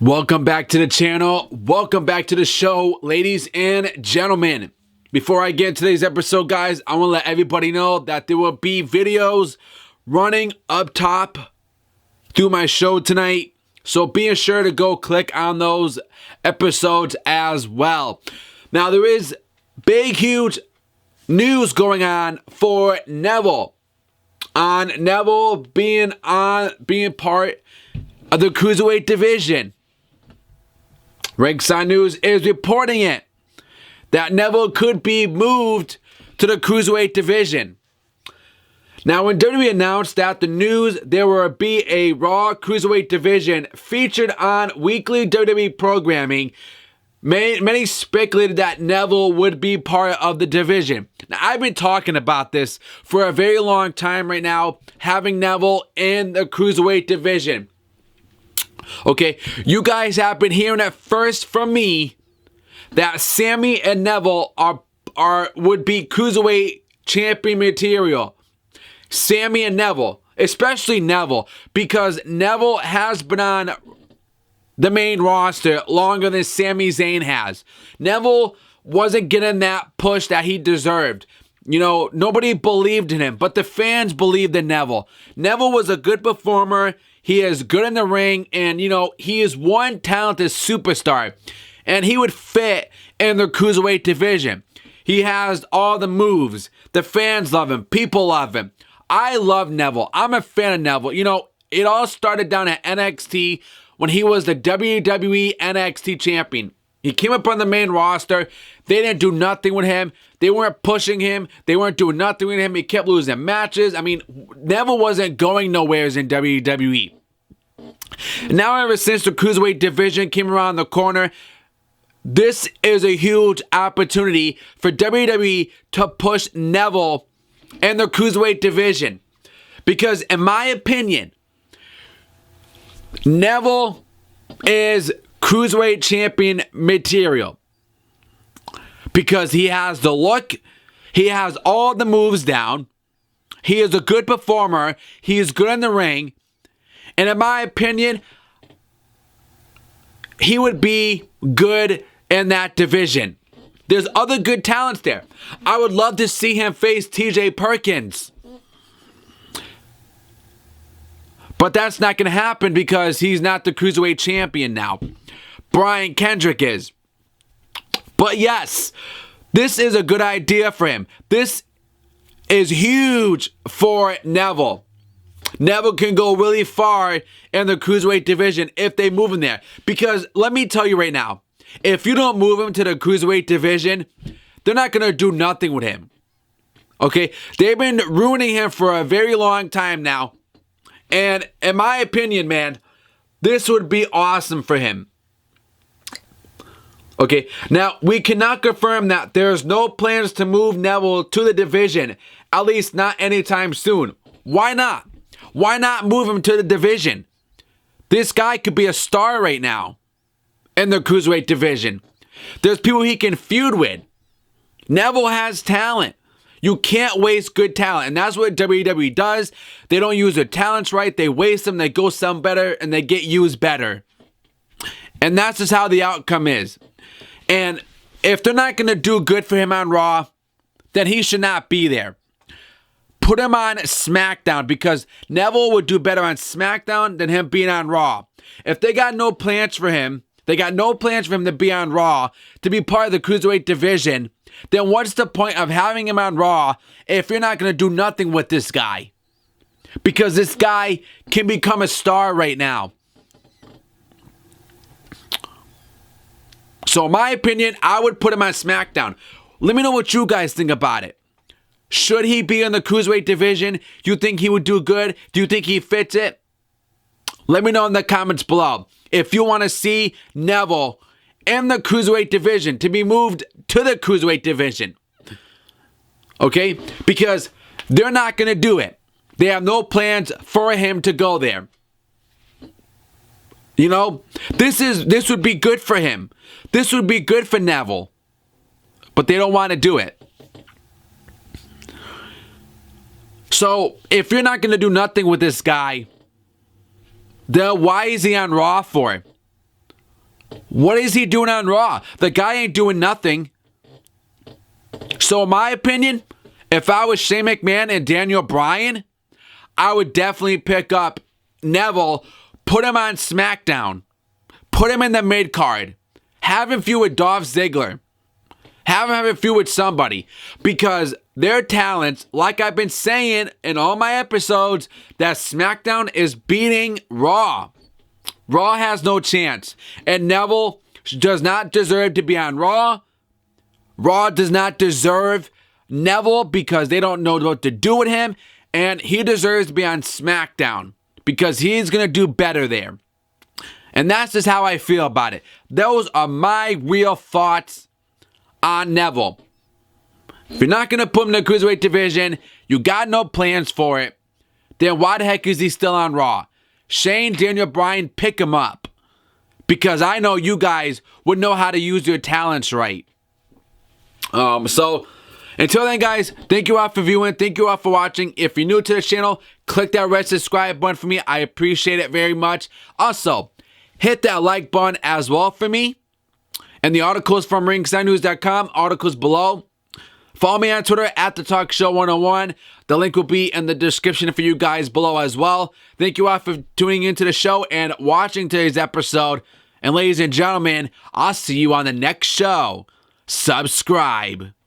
Welcome back to the channel. Welcome back to the show, ladies and gentlemen. Before I get into today's episode, guys, I want to let everybody know that there will be videos running up top through my show tonight. So be sure to go click on those episodes as well. Now, there is big, huge news going on for Neville. On Neville being part of the cruiserweight division. Ringside News is reporting it that Neville could be moved to the cruiserweight division. Now, when WWE announced that the news there will be a Raw cruiserweight division featured on weekly WWE programming, many speculated that Neville would be part of the division. Now, I've been talking about this for a very long time right now, having Neville in the cruiserweight division. Okay, you guys have been hearing it first from me that Sami and Neville would be cruiserweight champion material. Sami and Neville, especially Neville, because Neville has been on the main roster longer than Sami Zayn has. Neville wasn't getting that push that he deserved. You know, nobody believed in him, but the fans believed in Neville. Neville was a good performer. He is good in the ring, and, you know, he is one talented superstar, and he would fit in the cruiserweight division. He has all the moves. The fans love him. People love him. I love Neville. I'm a fan of Neville. You know, it all started down at NXT when he was the WWE NXT champion. He came up on the main roster. They didn't do nothing with him. They weren't pushing him. They weren't doing nothing with him. He kept losing matches. I mean, Neville wasn't going nowheres in WWE. Now, ever since the cruiserweight division came around the corner, this is a huge opportunity for WWE to push Neville in the cruiserweight division. Because, in my opinion, Neville is cruiserweight champion material. Because he has the look, he has all the moves down, he is a good performer, he is good in the ring, and in my opinion, he would be good in that division. There's other good talents there. I would love to see him face TJ Perkins. But that's not going to happen because he's not the cruiserweight champion now. Brian Kendrick is. But yes, this is a good idea for him. This is huge for Neville. Neville can go really far in the cruiserweight division if they move him there. Because let me tell you right now, if you don't move him to the cruiserweight division, they're not going to do nothing with him. Okay? They've been ruining him for a very long time now. And in my opinion, man, this would be awesome for him. Okay, now we cannot confirm that there's no plans to move Neville to the division, at least not anytime soon. Why not? Why not move him to the division? This guy could be a star right now in the cruiserweight division. There's people he can feud with. Neville has talent. You can't waste good talent, and that's what WWE does. They don't use their talents right. They waste them. They go some better, and they get used better. And that's just how the outcome is. And if they're not going to do good for him on Raw, then he should not be there. Put him on SmackDown because Neville would do better on SmackDown than him being on Raw. If they got no plans for him, to be on Raw, to be part of the cruiserweight division, then what's the point of having him on Raw if you're not going to do nothing with this guy? Because this guy can become a star right now. So in my opinion, I would put him on SmackDown. Let me know what you guys think about it. Should he be in the cruiserweight division? Do you think he would do good? Do you think he fits it? Let me know in the comments below. If you want to see Neville in the cruiserweight division, to be moved to the cruiserweight division. Okay? Because they're not going to do it. They have no plans for him to go there. You know, this would be good for him. This would be good for Neville. But they don't want to do it. So, if you're not going to do nothing with this guy, then why is he on Raw for? What is he doing on Raw? The guy ain't doing nothing. So in my opinion, if I was Shane McMahon and Daniel Bryan, I would definitely pick up Neville, put him on SmackDown, put him in the mid-card, have him feud with Dolph Ziggler, have him have a feud with somebody, because their talents, like I've been saying in all my episodes, that SmackDown is beating Raw. Raw has no chance, and Neville does not deserve to be on Raw. Raw does not deserve Neville because they don't know what to do with him, and he deserves to be on SmackDown because he's going to do better there. And that's just how I feel about it. Those are my real thoughts on Neville. If you're not going to put him in the Cruiserweight division, you got no plans for it, then why the heck is he still on Raw? Shane, Daniel Bryan, pick him up. Because I know you guys would know how to use your talents right. So, until then, guys, thank you all for viewing. Thank you all for watching. If you're new to the channel, click that red subscribe button for me. I appreciate it very much. Also, hit that like button as well for me. And the articles from ringsidenews.com, articles below. Follow me on Twitter at The Talk Show 101. The link will be in the description for you guys below as well. Thank you all for tuning into the show and watching today's episode. And ladies and gentlemen, I'll see you on the next show. Subscribe.